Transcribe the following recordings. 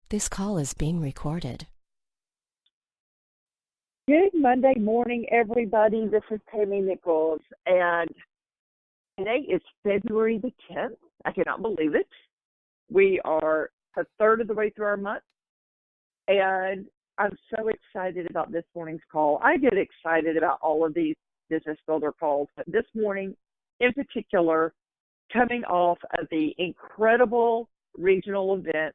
This call is being recorded. Good Monday morning, everybody. This is Tammy Nichols, and today is February the 10th. I cannot believe it. We are a third of the way through our month, and I'm so excited about this morning's call. I get excited about all of these business builder calls, but this morning in particular, coming off of the incredible regional event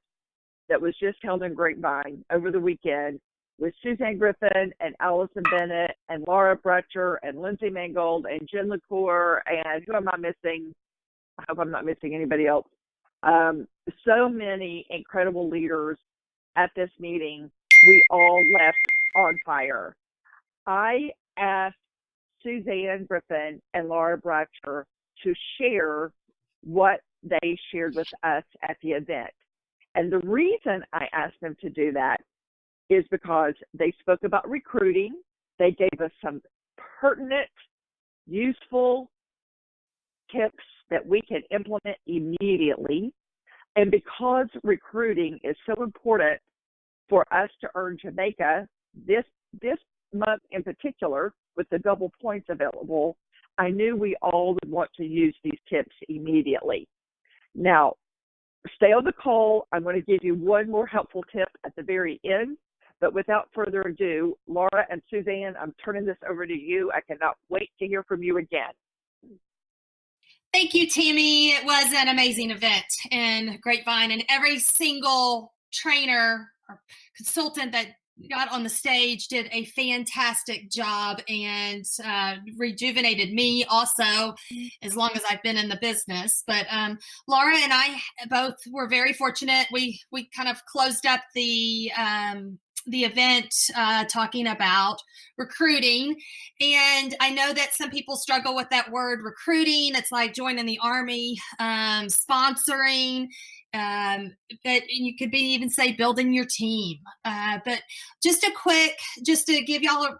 that was just held in Grapevine over the weekend with Suzanne Griffin and Allison Bennett and Laura Brutcher and Lindsay Mangold and Jen LaCour and who am I missing? I hope I'm not missing anybody else. So many incredible leaders at this meeting. We all left on fire. I asked Suzanne Griffin and Laura Brutcher to share what they shared with us at the event. And the reason I asked them to do that is because they spoke about recruiting. They gave us some pertinent, useful tips that we can implement immediately. And because recruiting is so important for us to earn Jamaica, this month in particular, with the double points available, I knew we all would want to use these tips immediately. Now, stay on the call. I'm going to give you one more helpful tip at the very end. But without further ado, Laura and Suzanne, I'm turning this over to you. I cannot wait to hear from you again. Thank you, Tammy. It was an amazing event in Grapevine, and every single trainer or consultant that got on the stage did a fantastic job and rejuvenated me also, as long as I've been in the business. But Laura and I both were very fortunate. We kind of closed up the event talking about recruiting. And I know that some people struggle with that word recruiting. It's like joining the Army, sponsoring, but you could even say building your team. But just to give y'all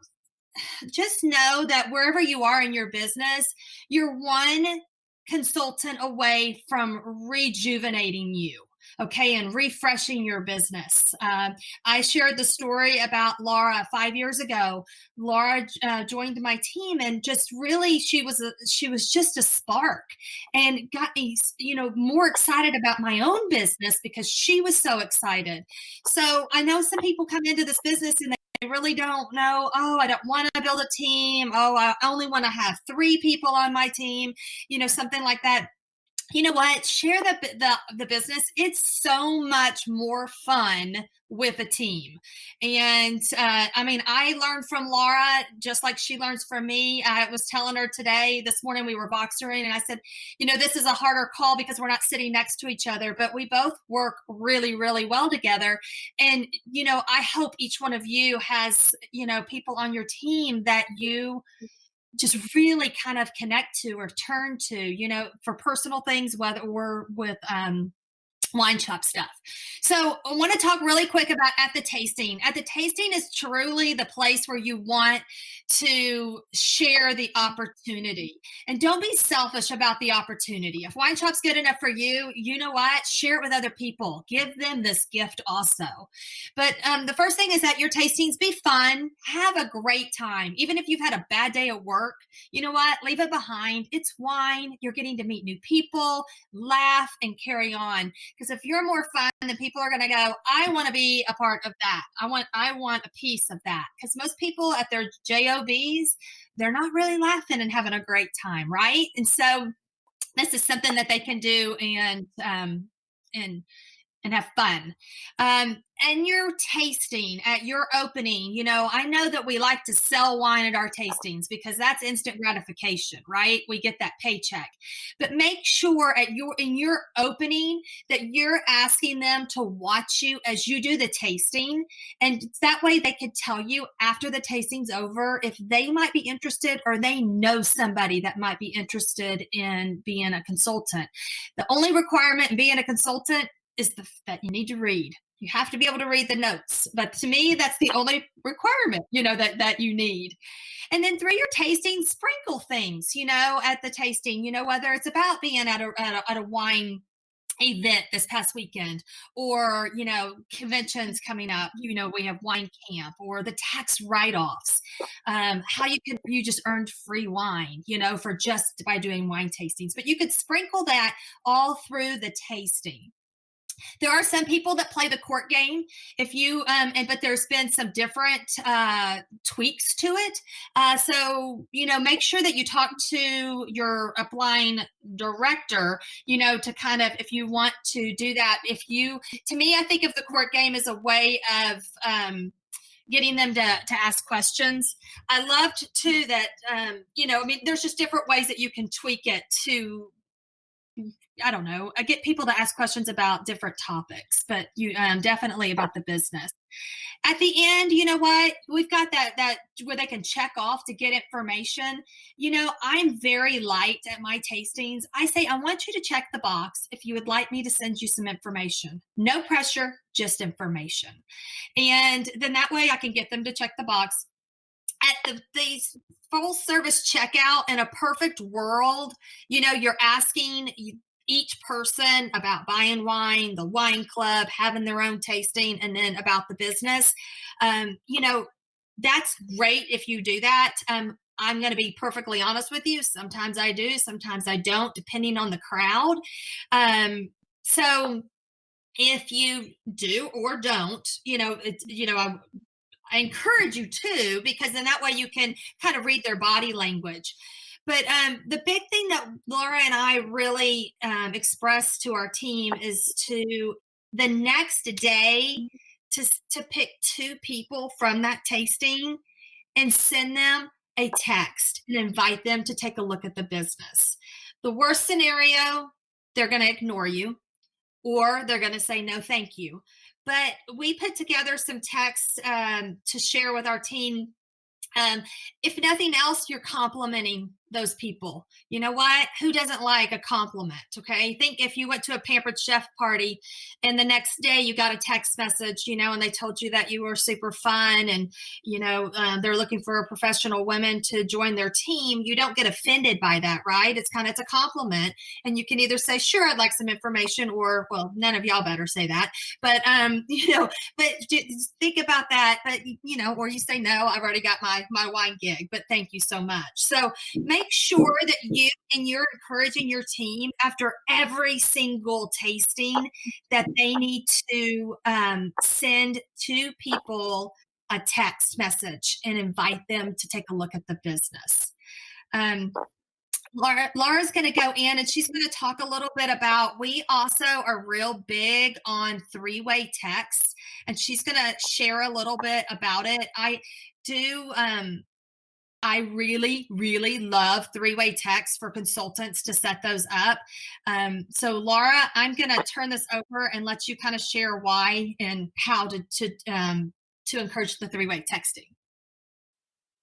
just know that wherever you are in your business, you're one consultant away from rejuvenating you. Okay, and refreshing your business. I shared the story about Laura 5 years ago. Laura joined my team, and just really, she was just a spark, and got me, more excited about my own business because she was so excited. So I know some people come into this business and they really don't know. Oh, I don't want to build a team. Oh, I only want to have 3 people on my team. Something like that. You know what? Share the business. It's so much more fun with a team. And I learned from Laura just like she learns from me. I was telling her this morning we were boxering, and I said, this is a harder call because we're not sitting next to each other, but we both work really, really well together. And, I hope each one of you has, people on your team that you just really kind of connect to or turn to, for personal things, whether we're with wine shop stuff. So I want to talk really quick about at the tasting. At the tasting is truly the place where you want to share the opportunity. And don't be selfish about the opportunity. If wine shop's good enough for you, you know what? Share it with other people. Give them this gift also. But the first thing is that your tastings be fun. Have a great time. Even if you've had a bad day at work, you know what? Leave it behind. It's wine. You're getting to meet new people, laugh, and carry on. Because if you're more fun, then people are going to go, I want to be a part of that. I want a piece of that. Because most people at their JOBs, they're not really laughing and having a great time, right? And so this is something that they can do and have fun. And your tasting at your opening, I know that we like to sell wine at our tastings because that's instant gratification, right? We get that paycheck. But make sure in your opening that you're asking them to watch you as you do the tasting. And that way they could tell you after the tasting's over if they might be interested or they know somebody that might be interested in being a consultant. The only requirement in being a consultant is that you need to read. You have to be able to read the notes. But to me, that's the only requirement, that you need. And then through your tasting, sprinkle things, at the tasting, whether it's about being at a wine event this past weekend, or conventions coming up. We have wine camp or the tax write-offs, how you just earned free wine for just by doing wine tastings, but you could sprinkle that all through the tasting. There are some people that play the court game. If you but there's been some different tweaks to it. So make sure that you talk to your upline director. To kind of, if you want to do that. To me, I think of the court game as a way of getting them to ask questions. I loved too that there's just different ways that you can tweak it to, I don't know, I get people to ask questions about different topics, but you definitely about the business. At the end, you know what? We've got that where they can check off to get information. I'm very light at my tastings. I say, I want you to check the box if you would like me to send you some information. No pressure, just information. And then that way I can get them to check the box. At the full service checkout, in a perfect world, you're asking each person about buying wine, the wine club, having their own tasting, and then about the business. That's great if you do that. I'm going to be perfectly honest with you. Sometimes I do, sometimes I don't, depending on the crowd. So if you do or don't, I encourage you to, because then that way you can kind of read their body language. But the big thing that Laura and I really express to our team is to the next day to pick 2 people from that tasting and send them a text and invite them to take a look at the business. The worst scenario, they're going to ignore you, or they're going to say no thank you. But we put together some texts to share with our team. If nothing else, you're complimenting those people. You know what? Who doesn't like a compliment? Okay. Think if you went to a Pampered Chef party and the next day you got a text message, and they told you that you were super fun and, they're looking for professional women to join their team. You don't get offended by that, right? It's a compliment. And you can either say, sure, I'd like some information, or, well, none of y'all better say that. But, but just think about that. But, or you say, no, I've already got my wine gig, but thank you so much. So make sure that you're encouraging your team after every single tasting that they need to send 2 people a text message and invite them to take a look at the business. Laura's going to go in and she's going to talk a little bit about, we also are real big on 3-way texts, and she's going to share a little bit about it. I really, really love 3-way texts for consultants to set those up. So Laura, I'm going to turn this over and let you kind of share why and how to encourage the 3-way texting.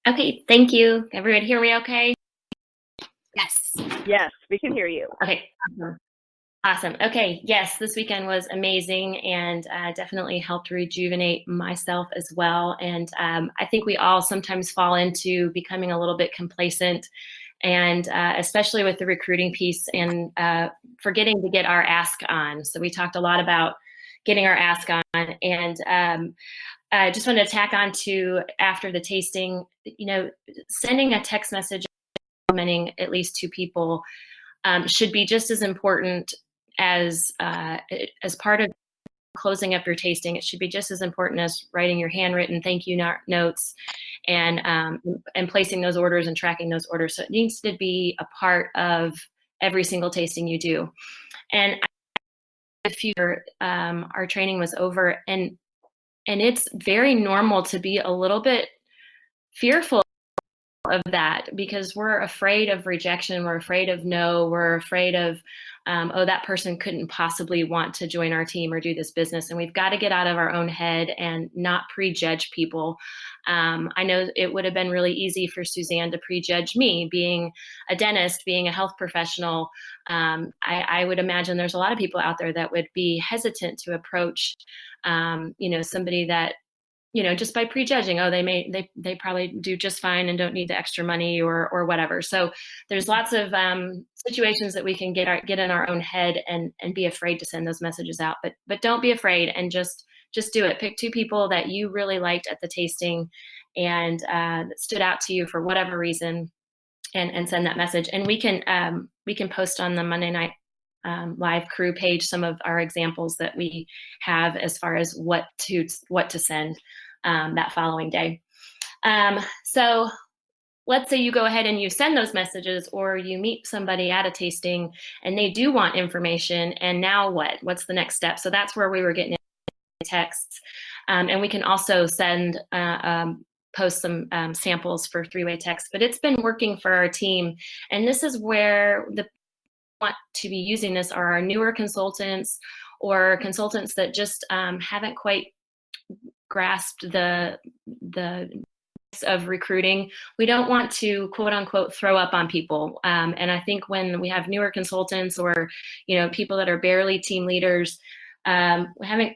Okay, thank you. Everyone hear me okay? Yes. Yes, we can hear you. Okay, awesome. Okay, yes, this weekend was amazing and definitely helped rejuvenate myself as well. And I think we all sometimes fall into becoming a little bit complacent, and especially with the recruiting piece, and forgetting to get our ask on. So we talked a lot about getting our ask on, and I just wanted to tack on to, after the tasting, sending a text message complimenting at least 2 people should be just as important as part of closing up your tasting. It should be just as important as writing your handwritten thank you notes and placing those orders and tracking those orders. So it needs to be a part of every single tasting you do. And our training was over, and it's very normal to be a little bit fearful of that, because we're afraid of rejection, we're afraid of no, we're afraid of that person couldn't possibly want to join our team or do this business. And we've got to get out of our own head and not prejudge people. I know it would have been really easy for Suzanne to prejudge me, being a dentist, being a health professional. I would imagine there's a lot of people out there that would be hesitant to approach somebody that just by prejudging, oh, they probably do just fine and don't need the extra money or whatever. So there's lots of situations that we can get in our own head and be afraid to send those messages out. But don't be afraid, and just do it. Pick 2 people that you really liked at the tasting and that stood out to you for whatever reason, and send that message. And we can post on the Monday Night Live crew page some of our examples that we have as far as what to send that following day. So let's say you go ahead and you send those messages, or you meet somebody at a tasting and they do want information, and now what's the next step? So that's where we were getting texts, and we can also send post some samples for 3-way text. But it's been working for our team, and this is where want to be using this are our newer consultants, or consultants that just haven't quite grasped the of recruiting. We don't want to quote unquote throw up on people, and I think when we have newer consultants, or people that are barely team leaders, we're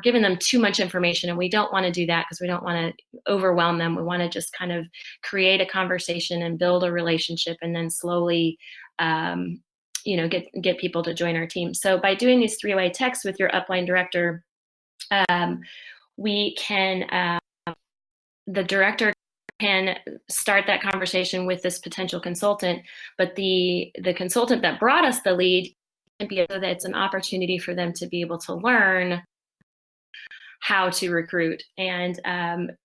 giving them too much information, and we don't want to do that because we don't want to overwhelm them. We want to just kind of create a conversation and build a relationship, and then slowly get people to join our team. So by doing these 3-way texts with your upline director, we can the director can start that conversation with this potential consultant, but the consultant that brought us the lead can be, so that it's an opportunity for them to be able to learn how to recruit. And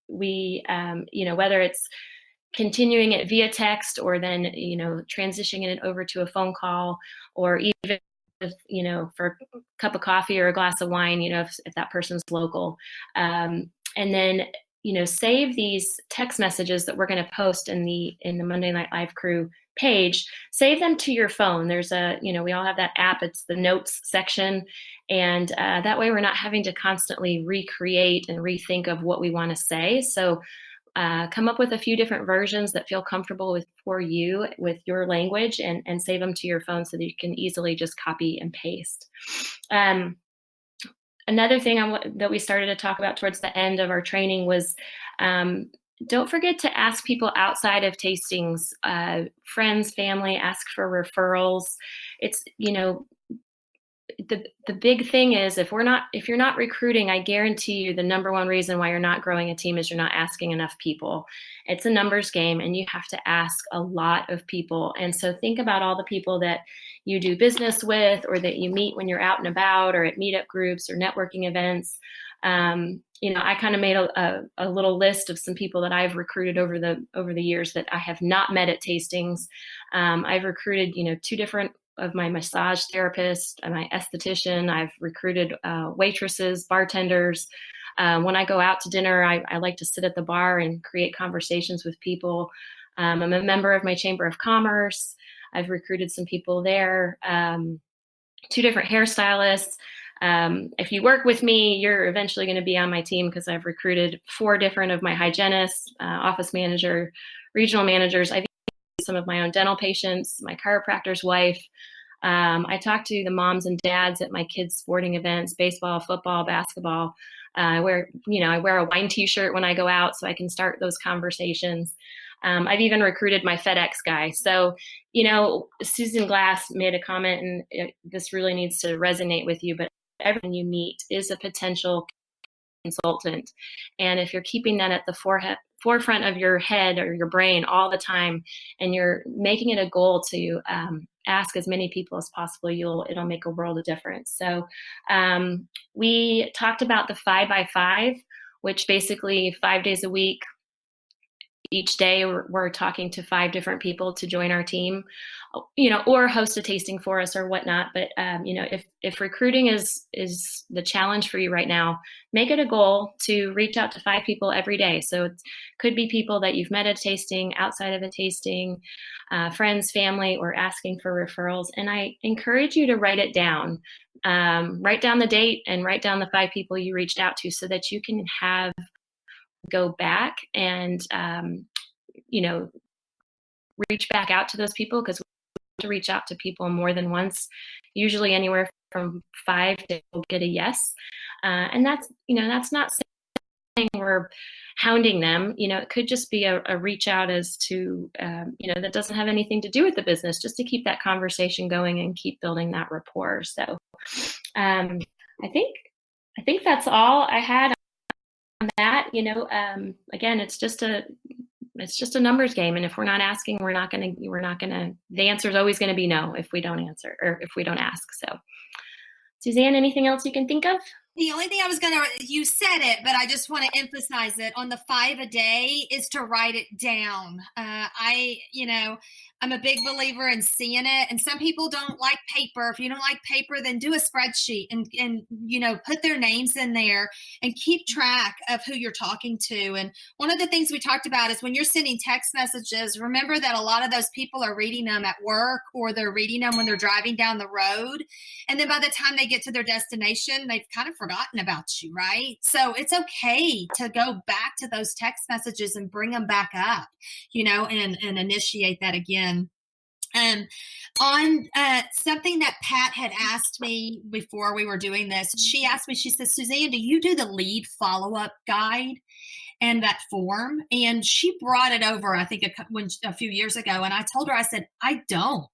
whether it's continuing it via text, or then transitioning it over to a phone call, or even for a cup of coffee or a glass of wine, if that person's local, and then save these text messages that we're going to post in the Monday Night Live crew page. Save them to your phone. There's we all have that app. It's the notes section, and that way we're not having to constantly recreate and rethink of what we want to say. So come up with a few different versions that feel comfortable for you with your language, and save them to your phone so that you can easily just copy and paste. Another thing that we started to talk about towards the end of our training was, don't forget to ask people outside of tastings, friends, family, ask for referrals. It's, the big thing is, if you're not recruiting, I guarantee you the number one reason why you're not growing a team is you're not asking enough people. It's a numbers game, and you have to ask a lot of people. And so think about all the people that you do business with, or that you meet when you're out and about, or at meetup groups or networking events. I kind of made a little list of some people that I've recruited over the years that I have not met at tastings. I've recruited, 2 different of my massage therapists and my esthetician. I've recruited waitresses, bartenders. When I go out to dinner, I like to sit at the bar and create conversations with people. I'm a member of my Chamber of Commerce. I've recruited some people there. 2 different hairstylists. If you work with me, you're eventually going to be on my team, because I've recruited 4 different of my hygienists, office manager, regional managers. I've some of my own dental patients, my chiropractor's wife. I talk to the moms and dads at my kids' sporting events, baseball, football, basketball. I wear a wine t-shirt when I go out, so I can start those conversations. I've even recruited my FedEx guy. So, Susan Glass made a comment, and this really needs to resonate with you, but everyone you meet is a potential consultant. And if you're keeping that at the forefront of your head or your brain all the time, and you're making it a goal to ask as many people as possible, it'll make a world of difference. So we talked about the 5x5, which basically 5 days a week, each day we're talking to 5 different people to join our team, or host a tasting for us or whatnot. But if recruiting is the challenge for you right now, make it a goal to reach out to 5 people every day. So it could be people that you've met at a tasting, outside of a tasting, friends, family, or asking for referrals. And I encourage you to write it down. Write down the date and write down the 5 people you reached out to, so that you can go back and reach back out to those people, because we have to reach out to people more than once, usually anywhere from 5 to get a yes. And that's not saying saying we're hounding them. It could just be a reach out as to, that doesn't have anything to do with the business, just to keep that conversation going and keep building that rapport. So I think that's all I had on that. Again, it's just a numbers game. And if we're not asking, the answer is always going to be no if we don't answer or if we don't ask. So Suzanne, anything else you can think of? The only thing you said it, but I just want to emphasize it on the 5 a day is to write it down. I'm a big believer in seeing it. And some people don't like paper. If you don't like paper, then do a spreadsheet and put their names in there and keep track of who you're talking to. And one of the things we talked about is when you're sending text messages, remember that a lot of those people are reading them at work or they're reading them when they're driving down the road. And then by the time they get to their destination, they've kind of forgotten about you, right? So it's okay to go back to those text messages and bring them back up, and initiate that again. On something that Pat had asked me before we were doing this, she asked me, she said, Suzanne, do you do the lead follow-up guide and that form? And she brought it over, I think, a few years ago. And I told her, I said, I don't.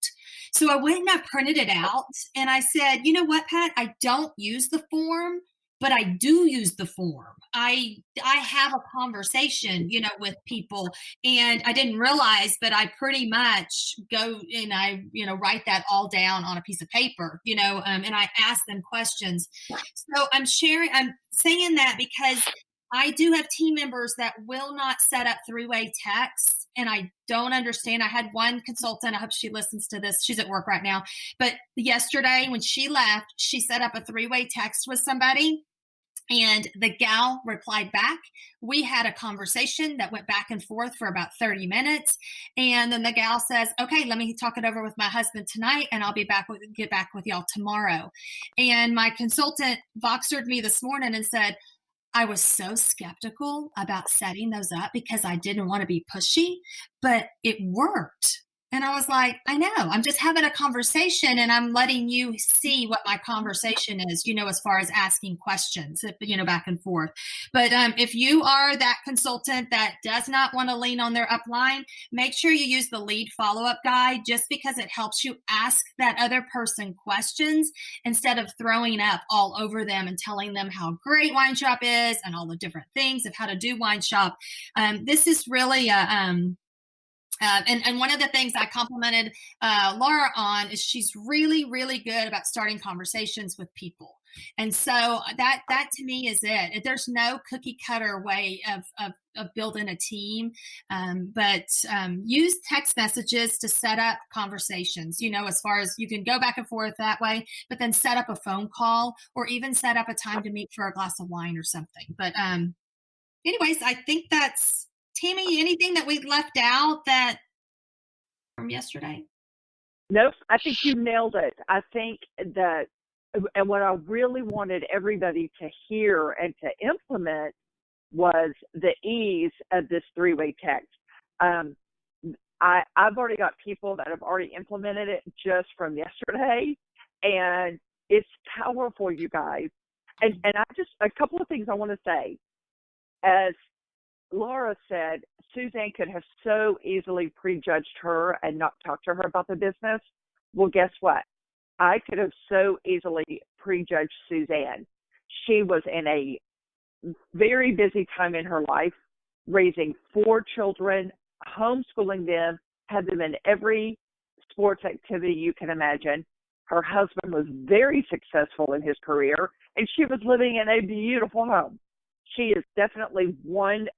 So I went and I printed it out. And I said, you know what, Pat, I don't use the form, but I do use the form. I have a conversation, with people, and I didn't realize that I pretty much go and I, write that all down on a piece of paper, and I ask them questions. So I'm saying that because I do have team members that will not set up 3-way texts, and I don't understand. I had one consultant, I hope she listens to this. She's at work right now. But yesterday when she left, she set up a 3-way text with somebody. And the gal replied back. We had a conversation that went back and forth for about 30 minutes. And then the gal says, okay, let me talk it over with my husband tonight and I'll get back with y'all tomorrow. And my consultant Voxered me this morning and said, I was so skeptical about setting those up because I didn't want to be pushy, but it worked. And I was like, I know, I'm just having a conversation and I'm letting you see what my conversation is, as far as asking questions, back and forth. But if you are that consultant that does not want to lean on their upline, make sure you use the lead follow-up guide just because it helps you ask that other person questions instead of throwing up all over them and telling them how great Wine Shop is and all the different things of how to do Wine Shop. This is really and one of the things I complimented Laura on is she's really, really good about starting conversations with people. And so that to me is it. There's no cookie cutter way of building a team, but use text messages to set up conversations, as far as you can go back and forth that way, but then set up a phone call or even set up a time to meet for a glass of wine or something. But anyways, I think that's Tammy, anything that we left out from yesterday? Nope, I think you nailed it. I think that, and what I really wanted everybody to hear and to implement was the ease of this 3-way text. I've already got people that have already implemented it just from yesterday, and it's powerful, you guys. And a couple of things I want to say. As Laura said, Suzanne could have so easily prejudged her and not talked to her about the business. Well, guess what? I could have so easily prejudged Suzanne. She was in a very busy time in her life, raising 4 children, homeschooling them, had them in every sports activity you can imagine. Her husband was very successful in his career, and she was living in a beautiful home. She is definitely one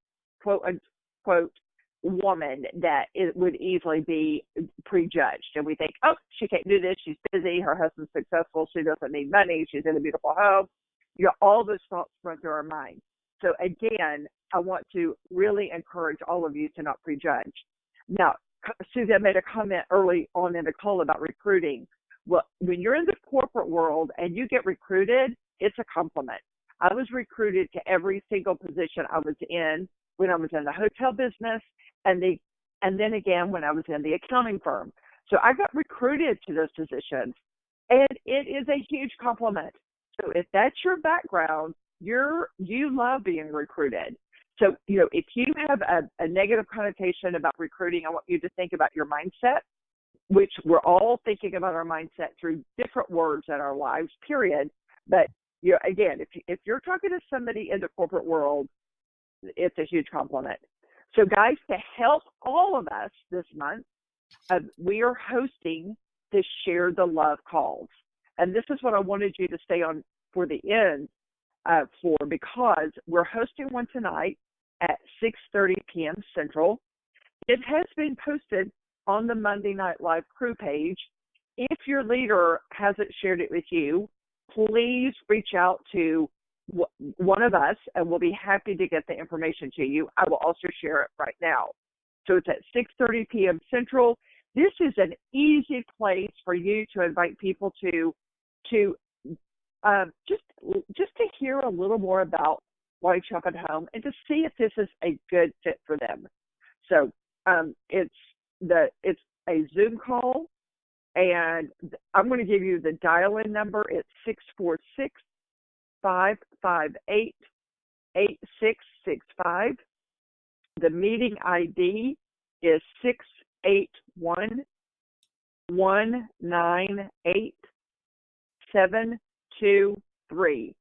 quote-unquote woman that it would easily be prejudged. And we think, oh, she can't do this. She's busy. Her husband's successful. She doesn't need money. She's in a beautiful home. All those thoughts run through our mind. So again, I want to really encourage all of you to not prejudge. Now, Suzanne made a comment early on in the call about recruiting. Well, when you're in the corporate world and you get recruited, it's a compliment. I was recruited to every single position I was in when I was in the hotel business and then again when I was in the accounting firm. So I got recruited to those positions, and it is a huge compliment. So if that's your background, you love being recruited. So, if you have a negative connotation about recruiting, I want you to think about your mindset, which we're all thinking about our mindset through different words in our lives, period. But, again, if you're talking to somebody in the corporate world, it's a huge compliment. So, guys, to help all of us this month, we are hosting the Share the Love calls. And this is what I wanted you to stay on for the end because we're hosting one tonight at 6:30 p.m. Central. It has been posted on the Monday Night Live crew page. If your leader hasn't shared it with you, please reach out to one of us, and we'll be happy to get the information to you. I will also share it right now. So it's at 6:30 p.m. Central. This is an easy place for you to invite people to just to hear a little more about Why Shop at Home and to see if this is a good fit for them. So it's a Zoom call, and I'm going to give you the dial-in number. It's 646-558-8665. The meeting ID is 681-198-723.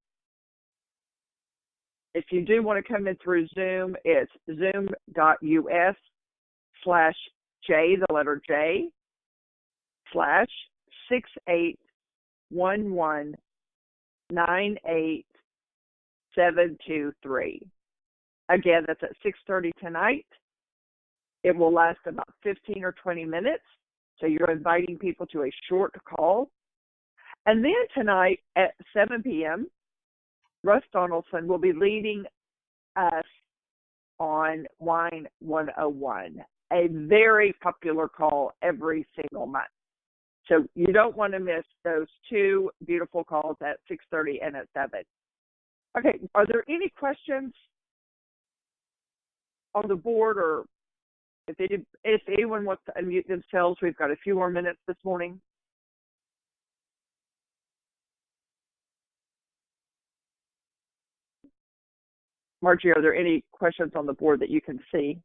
If you do want to come in through Zoom, it's zoom.us/J, the letter J, /681198-723. Again, that's at 6:30 tonight. It will last about 15 or 20 minutes. So you're inviting people to a short call. And then tonight at 7 p.m., Russ Donaldson will be leading us on Wine 101, a very popular call every single month. So you don't want to miss those two beautiful calls at 6:30 and at 7. Okay, are there any questions on the board, or if anyone wants to unmute themselves? We've got a few more minutes this morning. Margie, are there any questions on the board that you can see?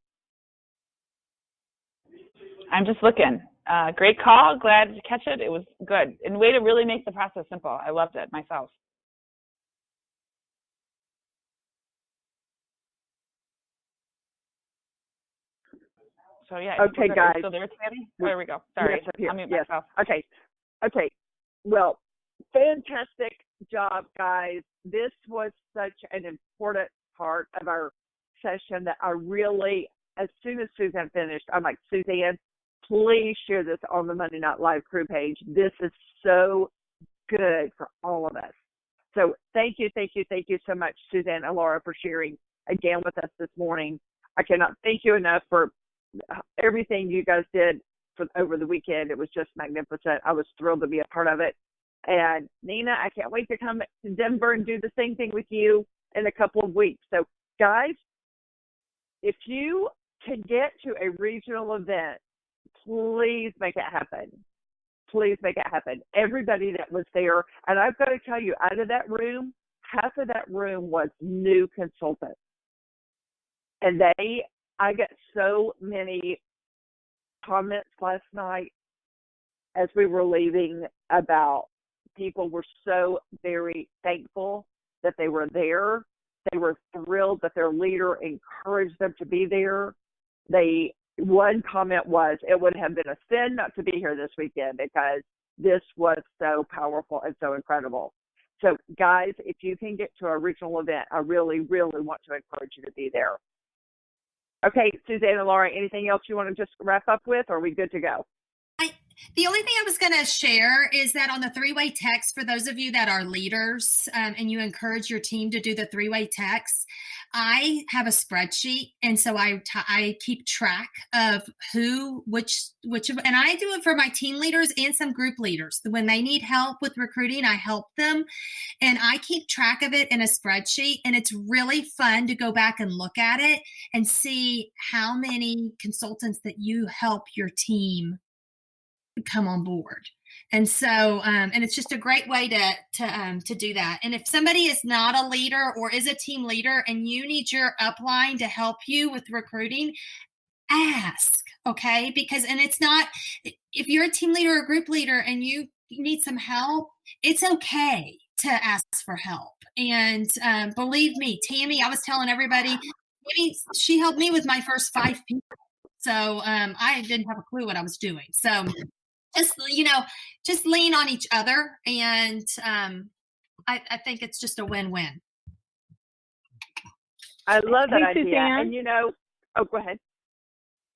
I'm just looking. Great call. Glad to catch it. It was good. And way to really make the process simple. I loved it myself. So, yeah. Okay, guys. Still there, Tammy? Oh, there we go. Sorry. Yes, I'll mute yes. myself. Okay. Well, fantastic job, guys. This was such an important part of our session that I really, as soon as Suzanne finished, I'm like, Suzanne, please share this on the Monday Night Live crew page. This is so good for all of us. So thank you so much, Suzanne and Laura, for sharing again with us this morning. I cannot thank you enough for everything you guys did over the weekend. It was just magnificent. I was thrilled to be a part of it. And Nina, I can't wait to come to Denver and do the same thing with you in a couple of weeks. So guys, if you can get to a regional event, please make it happen. Please make it happen. Everybody that was there, and I've got to tell you, out of that room, half of that room was new consultants. And I got so many comments last night as we were leaving about people were so very thankful that they were there. They were thrilled that their leader encouraged them to be there. One comment was, it would have been a sin not to be here this weekend because this was so powerful and so incredible. So, guys, if you can get to a regional event, I really, really want to encourage you to be there. Okay, Suzanne and Laura, anything else you want to just wrap up with, or are we good to go? The only thing I was going to share is that on the three-way text, for those of you that are leaders and you encourage your team to do the three-way text, I have a spreadsheet, and so I keep track of which, and I do it for my team leaders and some group leaders. When they need help with recruiting, I help them, and I keep track of it in a spreadsheet, and it's really fun to go back and look at it and see how many consultants that you help your team come on board. And so, and it's just a great way to do that. And if somebody is not a leader or is a team leader and you need your upline to help you with recruiting, ask, okay? Because, and it's not, if you're a team leader or group leader and you need some help, it's okay to ask for help. And believe me, Tammy, I was telling everybody, Tammy, she helped me with my first 5 people. So I didn't have a clue what I was doing. So just lean on each other. And I think it's just a win-win. I love that Hey, idea. Suzanne. And oh, go ahead.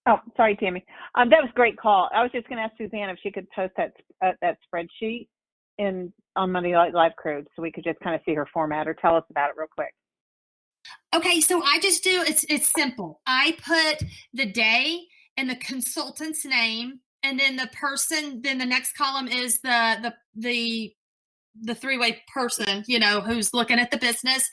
Oh, sorry, Tammy. That was a great call. I was just going to ask Suzanne if she could post that spreadsheet on Monday Night Live Crew so we could just kind of see her format, or tell us about it real quick. Okay, so I just do, it's simple. I put the day and the consultant's name, and then the person, then the next column is the three-way person, who's looking at the business.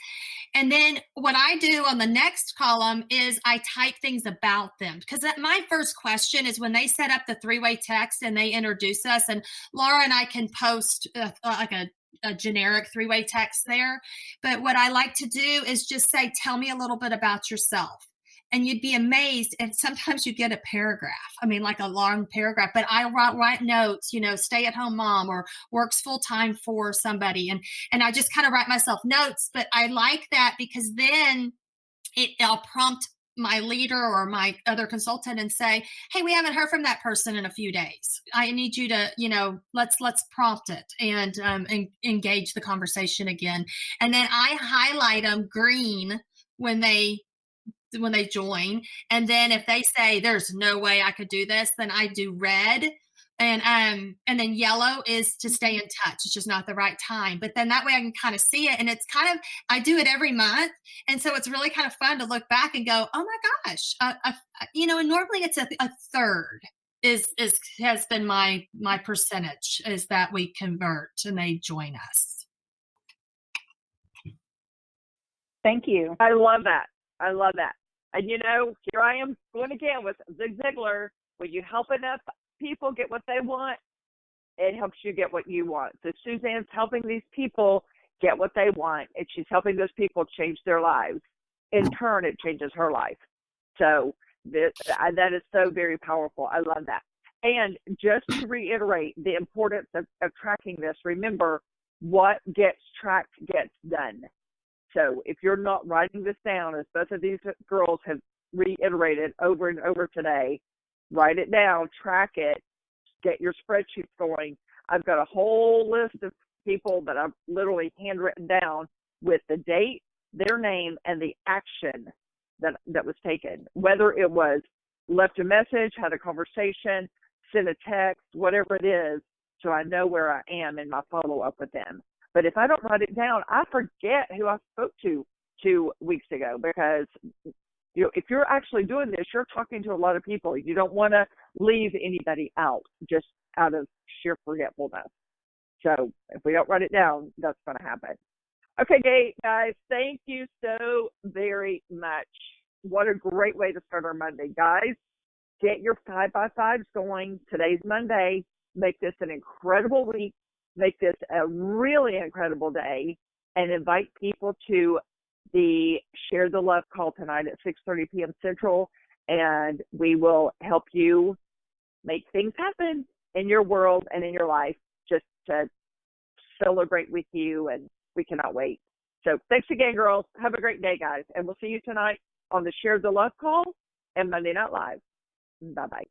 And then what I do on the next column is I type things about them, because my first question is when they set up the three-way text and they introduce us, and Laura and I can post like a generic three-way text there. But what I like to do is just say, tell me a little bit about yourself. And you'd be amazed. And sometimes you get a paragraph. I mean, like a long paragraph, but I write notes, stay at home mom, or works full time for somebody. And I just kind of write myself notes, but I like that because then I'll prompt my leader or my other consultant and say, hey, we haven't heard from that person in a few days. I need you to, let's prompt it and engage the conversation again. And then I highlight them green when they join. And then if they say there's no way I could do this, then I do red. And then yellow is to stay in touch. It's just not the right time. But then that way I can kind of see it. And it's kind of, I do it every month. And so it's really kind of fun to look back and go, oh my gosh, and normally it's a third has been my percentage is that we convert and they join us. Thank you. I love that. And here I am going again with Zig Ziglar. When you help enough people get what they want, it helps you get what you want. So Suzanne's helping these people get what they want, and she's helping those people change their lives. In turn, it changes her life. So that is so very powerful. I love that. And just to reiterate the importance of tracking this, remember, what gets tracked gets done. So if you're not writing this down, as both of these girls have reiterated over and over today, write it down, track it, get your spreadsheets going. I've got a whole list of people that I've literally handwritten down with the date, their name, and the action that was taken. Whether it was left a message, had a conversation, sent a text, whatever it is, so I know where I am in my follow-up with them. But if I don't write it down, I forget who I spoke to 2 weeks ago, because if you're actually doing this, you're talking to a lot of people. You don't want to leave anybody out just out of sheer forgetfulness. So if we don't write it down, that's going to happen. Okay, guys, thank you so very much. What a great way to start our Monday. Guys, get your 5x5s going. Today's Monday. Make this an incredible week. Make this a really incredible day, and invite people to the Share the Love call tonight at 6:30 p.m. Central, and we will help you make things happen in your world and in your life, just to celebrate with you, and we cannot wait. So thanks again, girls. Have a great day, guys, and we'll see you tonight on the Share the Love call and Monday Night Live. Bye-bye.